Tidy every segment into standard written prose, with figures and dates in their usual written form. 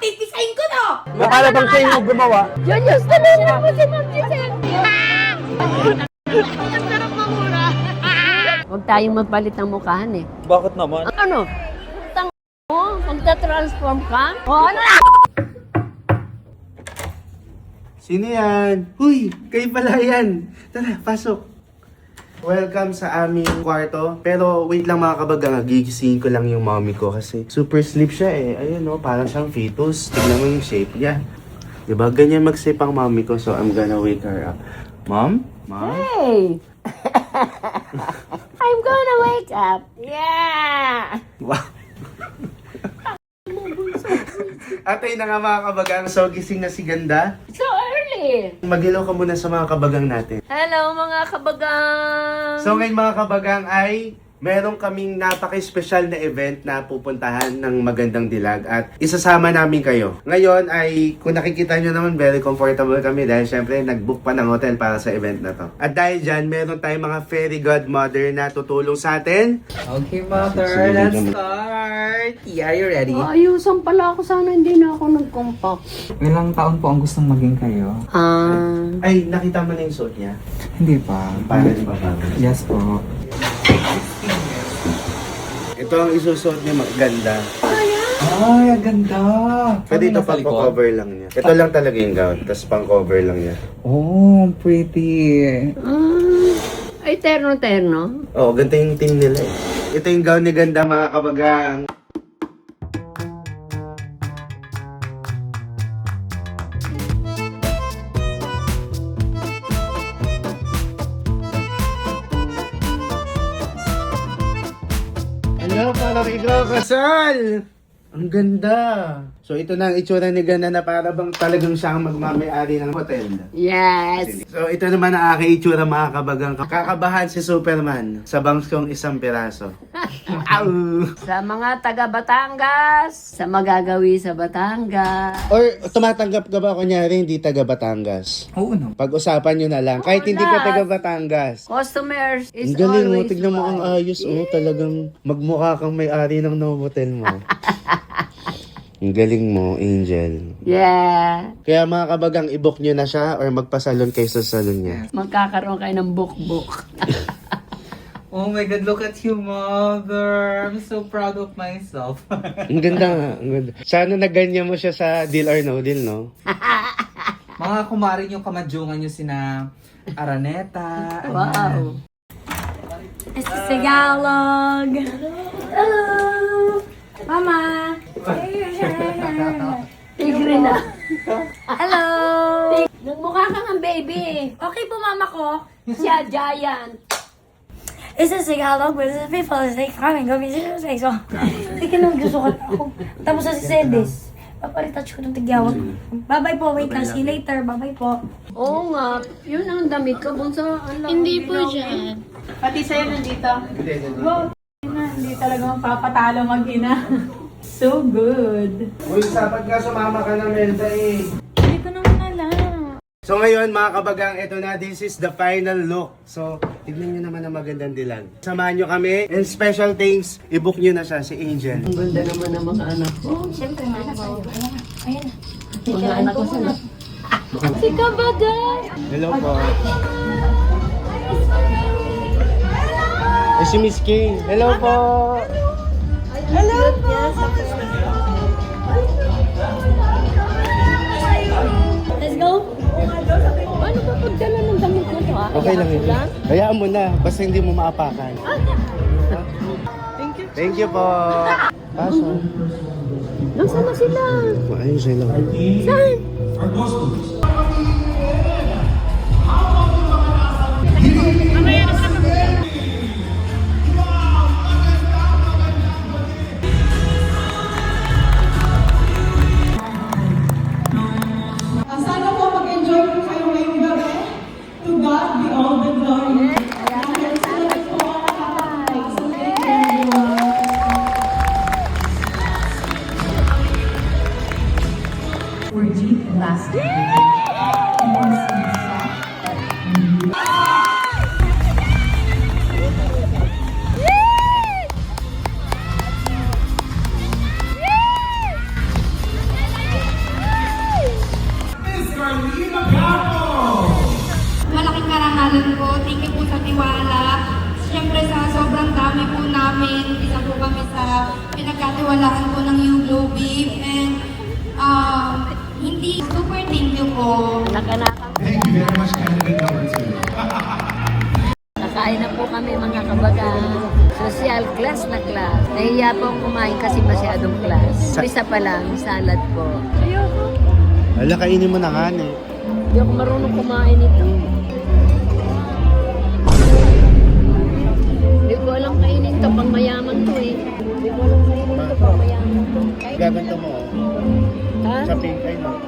pipisahin ko no! Nakala bang siya yung gumawa? Julius, tanongin mo si Ma'am Giselle. Ang sarap mamura! Huwag tayong magpalit ng mukhaan eh. Bakit naman? Ano? Tang mo, magta-transform ka? O ano na? Sino yan? Huy, kayo pala yan. Tara, pasok. Welcome sa aming kwarto. Pero wait lang mga kabagang, gigisingin ko lang yung mommy ko kasi super sleep siya eh. Ayun no, parang siyang fetus. Tignan mo yung shape niya. Diba? Ganyan mag-sleep ang mommy ko, so I'm gonna wake her up. Mom? Mom? Hey! I'm gonna wake up. Yeah! Wow. Atay na nga mga kabagang, so gising na si Ganda. So early! Mag-hello ka muna sa mga kabagang natin. Hello mga kabagang! So ngayon mga kabagang ay meron kaming napaka-special na event na pupuntahan ng Magandang Dilag at isasama namin kayo. Ngayon ay kung nakikita nyo naman very comfortable kami dahil syempre nag-book pa ng hotel para sa event na to. At dahil dyan meron tayong mga fairy godmother na tutulong sa atin. Okay, mother, let's start. Yeah, you ready? Ayusan pala ako, sana hindi na ako nag-compact. Ilang taon po ang gustong maging kayo? Ay, nakita mo na yung suot niya? Hindi pa. Para di ba bago? Yes po. Ito ang isusuot niya, maganda. Ay, ang ganda. Pwede ito pang cover lang niya. Ito lang talaga yung gown, tapos pang cover lang niya. Oh, pretty. Ay, terno-terno. Oo, ganito yung team nila eh. Ito yung gown ni Ganda mga kabagang. Hello, parang ikaw kasal! Ang ganda! So ito na ang itsura ni Ganda na para bang talagang siya ang magmamayari ng hotel. Yes! So ito naman ang aking itsura mga kabagang. Kakabahan si Superman sa bangs kong isang piraso. Au! Sa mga taga Batangas, sa magagawi sa Batangas. Or tumatanggap ka ba kunyari hindi taga Batangas? Oo, no. Pag-usapan nyo na lang. Kahit hindi ka taga Batangas. Customers is Ang galing mo. always Tignan mo ang right. ayos. Oh, talagang magmukha kang may-ari ng Novotel mo. Ang galing mo, Angel. Yeah. Kaya mga kabagang, i-book nyo na siya or magpasalon kayo sa salon niya. Magkakaroon kayo ng book-book. Oh my God, look at you, mother. I'm so proud of myself. Ang ganda nga. Ang ganda. Sana naganyan mo siya sa Deal or No Deal, no? Mga kumarin yung kamadyungan nyo sina Araneta. Wow. It's Tagalog! Hello! Mama! Tigre na. Hello! Nagmukha kang ang baby. Okay po mama ko. Siya, giant. It's a Tagalog, but it's a people is like coming, go visit us. So, hindi nang gusto ako. Tapos sa si Sedis, paparitouch ko ng tigyawat. Bye-bye po, wait lang, see you later, bye-bye po. Oo nga. Yun ang damit ko. Bunso, Hindi po dyan. Pati sa'yo nandito. Wow, hindi talaga mapapatalo mag-ina. So good. Uy, sapat ka sumama ka ng Melda eh. Hindi ko naman alam. So ngayon mga kabagang, ito na, this is the final look. So, tignan nyo naman ang Magandang Dilag. Samahan nyo kami, and special thanks, i-book nyo na siya, si Angel. Ang ganda naman ng mga anak ko. Siyempre, mana sa'yo. Ayan. Mga anak ko sila. Si Kabaday! Hello po. Eh, si Miss K. Hello po. Hello po! Let's go! Paano ba pagdala ng damit ko to? Okay lang yun. Hayaan mo na, basta hindi mo maapakan. Thank you po. Paso. Nasaan na sila? Ayun sila. Saan? Sana po mag-enjoy po kayo ngayong gabi. To God be all the glory. For deep lasting. Hello, babe. And, hindi, super thank you po. Nakanakang Nakain na po kami mga kabagang. Social class na class. Nahiya po akong kumain kasi masyadong class. Isa pa lang, salad po. Ayoko. Ala, kainin mo na nga eh. Hindi ako marunong kumain ito. Hindi ko alam kainin to, pang mayaman to eh. Hindi ko alam kainin to, pang mayaman to. Gaganto mo, Ha? sa pink, ay no.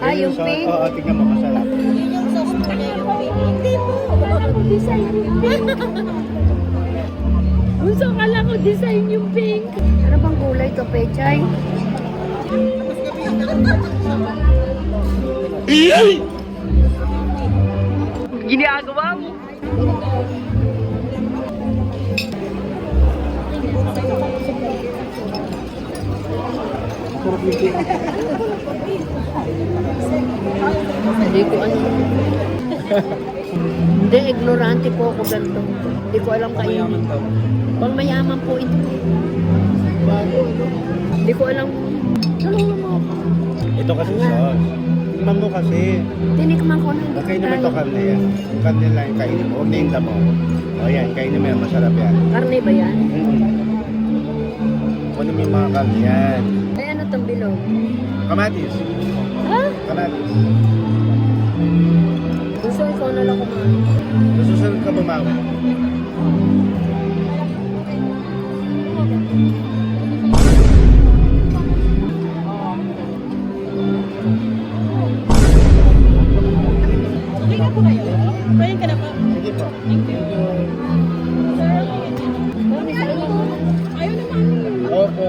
Ah, yung pink? Oo, tignan mo, masarap. Hindi mo. Akala ko design yung pink. Gusto akala ko design yung pink. Ano bang kulay to, Pechay? Ginagawa mo. Hindi ko ano. Hindi, ignorante po ako ganito. Hindi ko alam kainin. Pang mayaman po ito. Hindi ko alam. Tulungan mo ako. Ito kasi sauce. Tingnan mo kasi. Tinikman ko na. Hindi Okay ko naman to tayo. karne yan. Yung karne lang yung kainin mo. Huwag na yung damo. O yan, kainin mo yan. Masarap yan. Karne ba yan? Kunin mo yung mga karne yan. Ay, ano itong bilog? Kamatis. Ha? Kamatis. Gusto ikaw na lang kumain. Susunod ka bumawi. Okay na po kayo? Pwede ka na po. Sige po. Ayaw naman. Opo.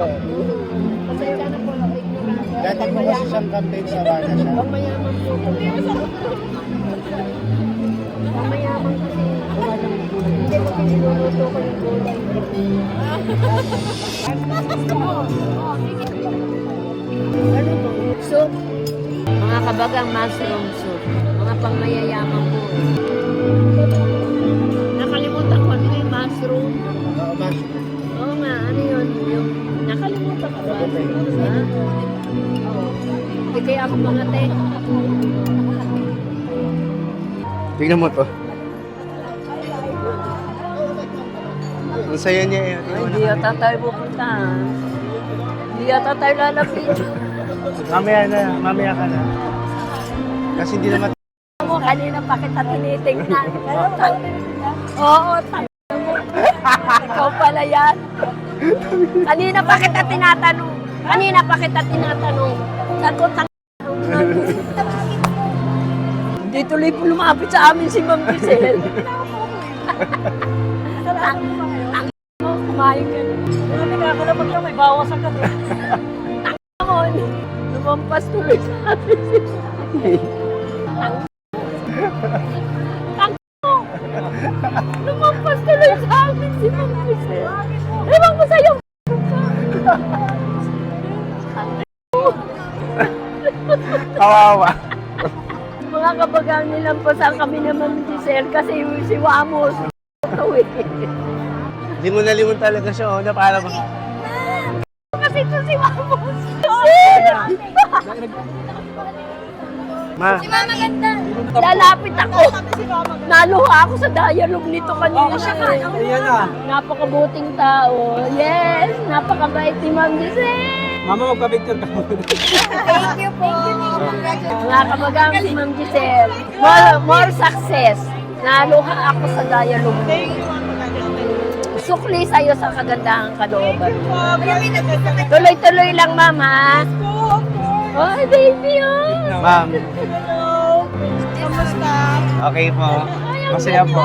Pasensya na po. Ignorante. Dati po kasi siyang campaign sa Wana siya. Pang mayaman po. Pang mayaman kasi. Hindi ko piniluluto ko yung gulay. Ano to? Soup. Mga kabagang mushroom soup. Mga pangmayayaman po. Nakalimutan ko ano yung mushroom. Oo, mas. Oo nga, ano yun? Yung nakalimutan ko ba? Ha? Oo. Hindi kaya ako mangate. Tingnan mo to. Ang saya niya eh. Ay, hindi yata tayo pupunta. Hindi yata tayo lalapit. Mamaya ka na. Kasi hindi naman. Mo, kanina pa kita tinitingnan. Oo, mo. Ikaw pala yan. Kanina pa kita tinatanong. Sagot ang Hindi tuloy po lumapit sa amin si Ma'am Giselle. Ang mo, kumain ka na. Ako na pag may bawas ang kape. Ang lumampas tuloy sa amin si Lumampas tuloy sa amin si Ma'am Giselle. Ewan ko sa'yo. Kawawa. Mga kabagang nilampasan kami ni Ma'am Giselle kasi si Wamos. Hindi mo nalimon talaga siya. Oh, na para ba? Kasi ito si Wamos. Ma, Mama ganda. Lalapit ako. Naluha ako sa dialogue nito kanina. Ayan na. Napakabuting tao. Yes, napakabait ni Ma'am Giselle. Mama, magpa-picture ka mo. Thank you po. Mga kabagang si Ma'am Giselle. More success. Naluha ako sa dialogue. Thank you, Mama. Sukli sa'yo sa kagandahang kalooban. Tuloy-tuloy lang, Mama. Oh, baby, oh. ma'am. Hello. Kamusta? Okay po. Masaya po.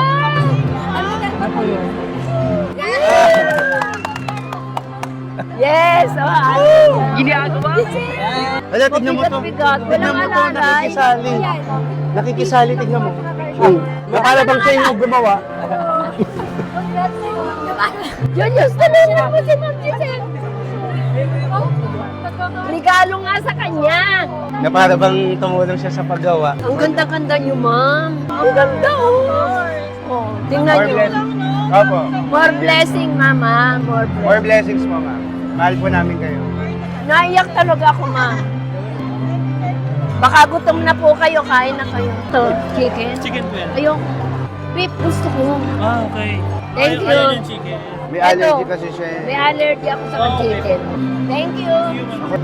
Yes! Oh, ginagawa mo. Wala, tignan mo to. Bigat-bigat. Tignan mo to, Walang alay. nakikisali. Nakikisali, tignan mo. Para bang siya yung gumawa. Julius, talala mo si Ma'am Giselle. Regalo nga sa kanya. Na para bang tumulong siya sa paggawa. Ang ganda-ganda niyo, Ma'am. Ang ganda, oh. Oh, tingnan More niyo. blessings. Opo. More blessing, Mama. More blessing. More blessings po, ma'am. Mahal po namin kayo. Naiyak talaga ako, ma. Baka gutom na po kayo, kain na kayo. Ito, chicken. Chicken po yan. Ayoko. Beef, gusto ko. Ah, okay. Thank you. Ayaw yung chicken. May Ito. allergy kasi siya eh. May allergy ako sa Okay. chicken. Thank you.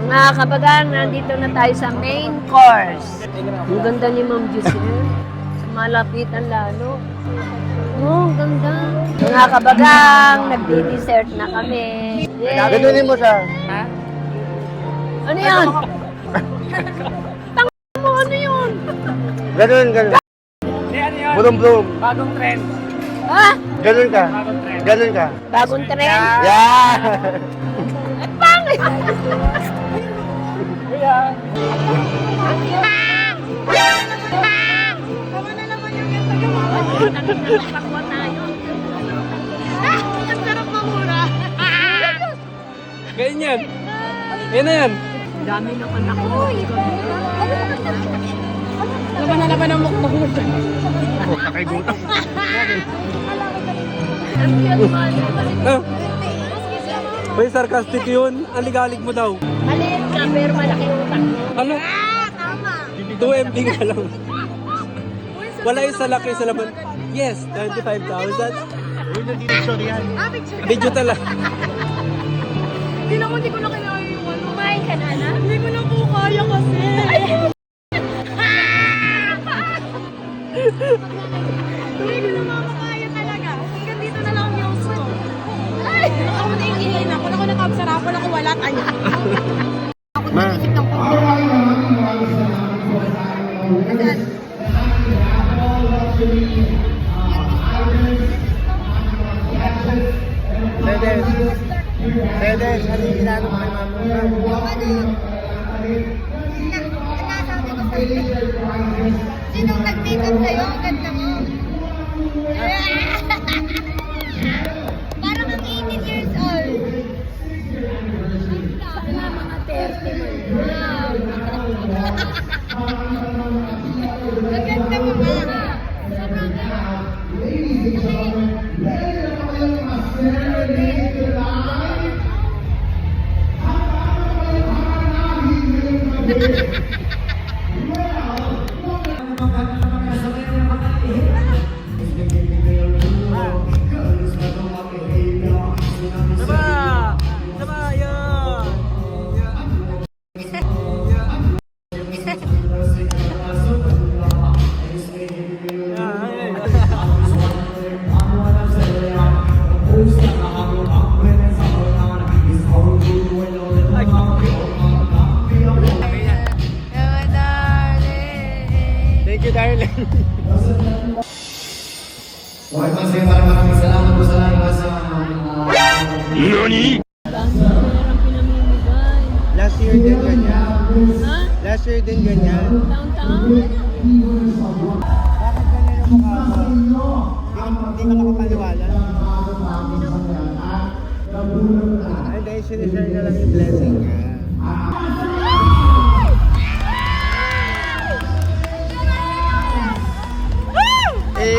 Mga kabagan, nandito na tayo sa main course. Ang ganda ni Ma'am Giselle. Malapitan lalo. Oh, ang ganda. Mga kabagang, nagdi-dessert na kami. Yay! Ganunin mo siya. Ha? Ano yan? Tang mo, ano yun? Ganun. Bulong-bulong. Bagong trend. Ha? Ganun ka. Ganun ka. Bagong trend? Yeah! Pangit! Ganyan. Yan na yan. Dami ng anak ko. Laban na laban ang mukbang mo dyan. Ang cute mo. Ah. Uy, sarcastic yun. Ang ligalig mo daw. Maliit ka pero malaki yung utak mo. Ano? 2 MB ka lang. Wala yung sa laki sa laban. Yes, 25,000. Video talaga. Hindi ko na kailangan yung ano. Kumain ka na, na? Hindi ko na po kaya kasi. Hindi ko na makakaya talaga. Hanggang dito na lang yung news ko. Ay! Ako na ingilin ako. Ako nakapsarapan ako wala tayo. Ma. Dedes, ano yung ginano mo kay mama? Sinong nag-makeup sa'yo? Ang ganda mo. Parang ang 18 years old. Sana mga 30 man. Wow. Ang ganda mo ba? Sama! Sama, yan! Thank you, darling. Meron pinamimigay. Last year din ganyan. Ha? Last year din ganyan. Taon-taon? Bakit ganyan yung mukha mo? Hindi ka makapaniwala. Ay, dahil sinishare na lang yung blessing niya. Eh!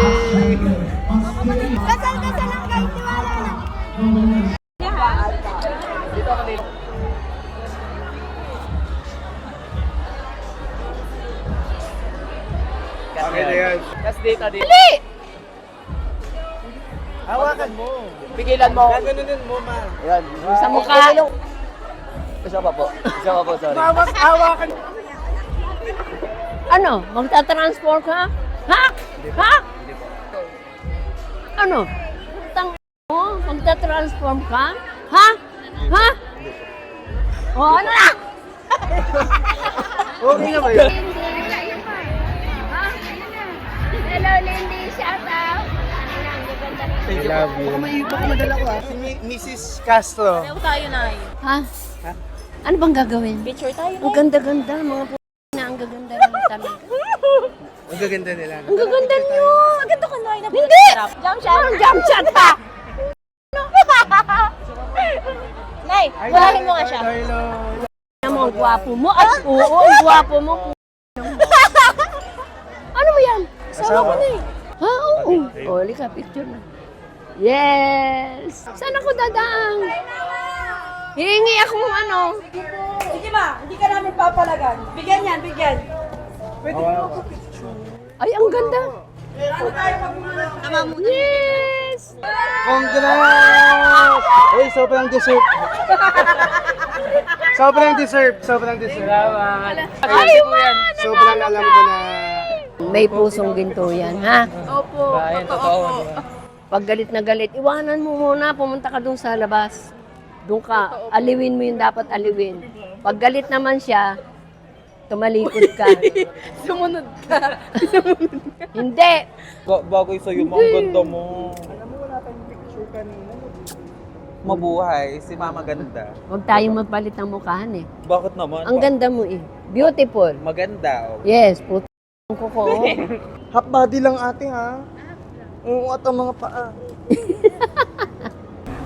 Kasal-kasal lang kahit tiwala na. Okay na yan. Last data din. Hawakan mo. Pigilan mo. Gaganunin mo, ma. Yan. Sa mukha. Isa pa po, sorry. Hawakan. Ano? Magta-transform ka? Ha? Ha? Ano? Tang mo? Magta-transform ka? Ha? Ha? O, ano na? Okay na ba yun? Ha? Hello, Lindy. Shout out. I love you. Baka madala ko si Mrs. Castro. Tayo na. Ha? Ano bang gagawin? Picture tayo. Ang ganda-ganda. Mga po na ang gaganda lang talaga. Ang gaganda nila. Ang gaganda niyo. Maganda ka na. Hindi! Jump shot. Parang jump shot pa! Nay, walahin mo nga siya. Ano mo, ang gwapo mo. Ay, oo, ang gwapo mo. Ano mo yan? Sama ko na eh. Ha? Oo. O, halika, picture na. Yes! Saan ako dadaan? Hihingi akong ano. Sige ma, hindi ka namin papalagan. Bigyan yan, bigyan. Ay, ang ganda. Yes! Congrats! Uy, sobrang deserve. Sobrang deserve. Sobrang deserve. Ay, man! Sobrang alam ko na... May pusong ginto yan, ha? Opo, totoo. Pag galit na galit, iwanan mo muna, pumunta ka dun sa labas. Doon ka, aliwin mo yung dapat aliwin. Pag galit naman siya, tumalikod ka. Sumunod ka. Hindi! Bagay sa'yo, ang ganda mo. Mabuhay, si Mama ganda. Huwag tayong magpalit ng mukhaan eh. Bakit naman? Ang ganda mo eh. Beautiful. Maganda. Oh. Yes, puto ang kuko. Half body lang ate ha. Oo, at ang mga paa.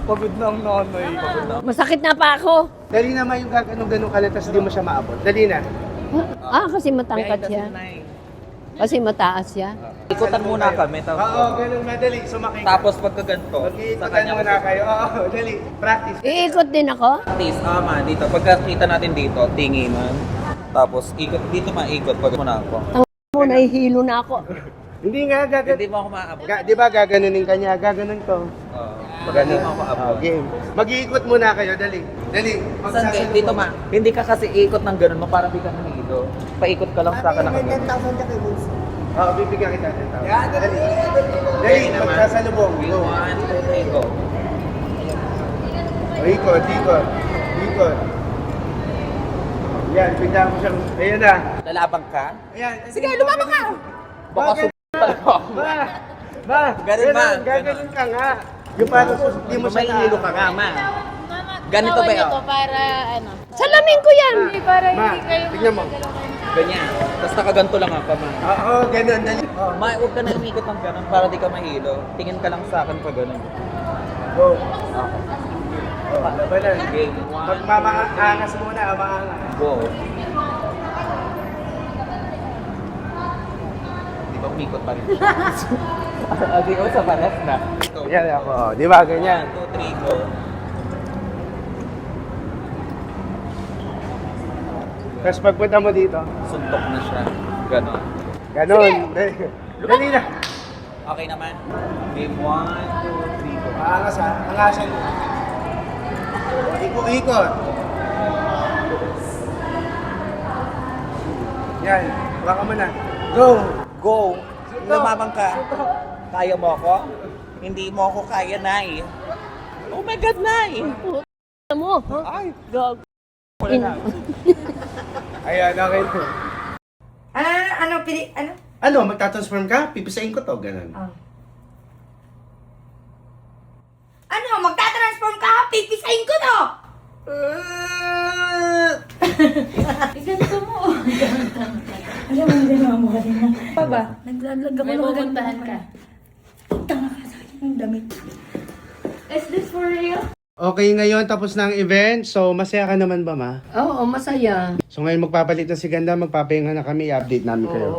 Pagod na ang nanay. Pagod na. Masakit na pa ako. Dali naman yung gaganong-ganong kalat, tapos di mo siya maabot. Dali na. Kasi matangkad siya. Kasi mataas siya. Ikutan muna kami. Oo, ganun madali. Sumakay ka. Tapos pagkaganto, Okay, sa ikutan kanya muna kayo. Oo, dali. Practice. Iikot din ako. Please, dito. Pagkakita natin dito, tinginan. Tapos, ikot dito maikot pag muna ako. Mo, nahihilo na ako. Hindi nga, Hindi mo ako maabot. Di ba gaganunin ka niya? Gaganon to. Pag hindi mo ako abot. Game. Mag-iikot muna kayo, dali. Dali. Saan dito ma? Hindi ka kasi ikot ng ganun mo, parang di ka nahilo. Paikot ka lang sa akin ng ganun. Oo, bibigyan kita ng tao. Dali. Dali, magsasalubong. Go. 1, 2, 3, go. Ikot, ikot. Ikot. Yan, bigyan mo siyang... Ayan na. Lalabang ka? Ayan. Sige, lumabang ka. Baka talaga ako. Ma, Ganun, ma. gaganon ka nga. Yung parang hindi mo siya Mahihilo ka nga, ma. Ganito ba yun? Para ano. Salamin ko yan. Para Ma, tignan mo. Ganyan. Tapos nakaganto lang ako, ma. Oo, ganun. Dali. Ma, huwag ka na umikot ng ganun para di ka mahilo. Tingin ka lang sa akin pa ganun. Go. Oh, labanan. Game 1, Magmamaangas muna, maangas. go. Di ba umikot pa rin siya? Di ko sa palas na. Yan ako, di ba? Ganyan. 1, 2, 3, go. Tapos pagpunta mo dito, Suntok na siya. Ganon. ganun. Dali na. Okay naman. Game 1, 2, 3, go. Maangas ha, angasan mo. Ikot. Yan, baka mo na. Go! Go! Lumabang ka. Kaya mo ako? Hindi mo ako kaya, Nay. Oh my God, Nay! Mo. Ay! Gag. Ayan, okay. Ano? Ano, magtatransform ka? Pipisain ko to, ganun. Ano? Magtatransform ka? Pipisain ko to! Ganito mo. Alam mo, hindi naman mo kanina. Pa ba? Naglalag ako May ng pupuntahan ka. Tanga ka sa akin yung damit. Is this for real? Okay, ngayon tapos na ang event. So, masaya ka naman ba, ma? Oo, masaya. So, ngayon magpapalit na si Ganda, magpapahinga na kami, i-update namin kayo.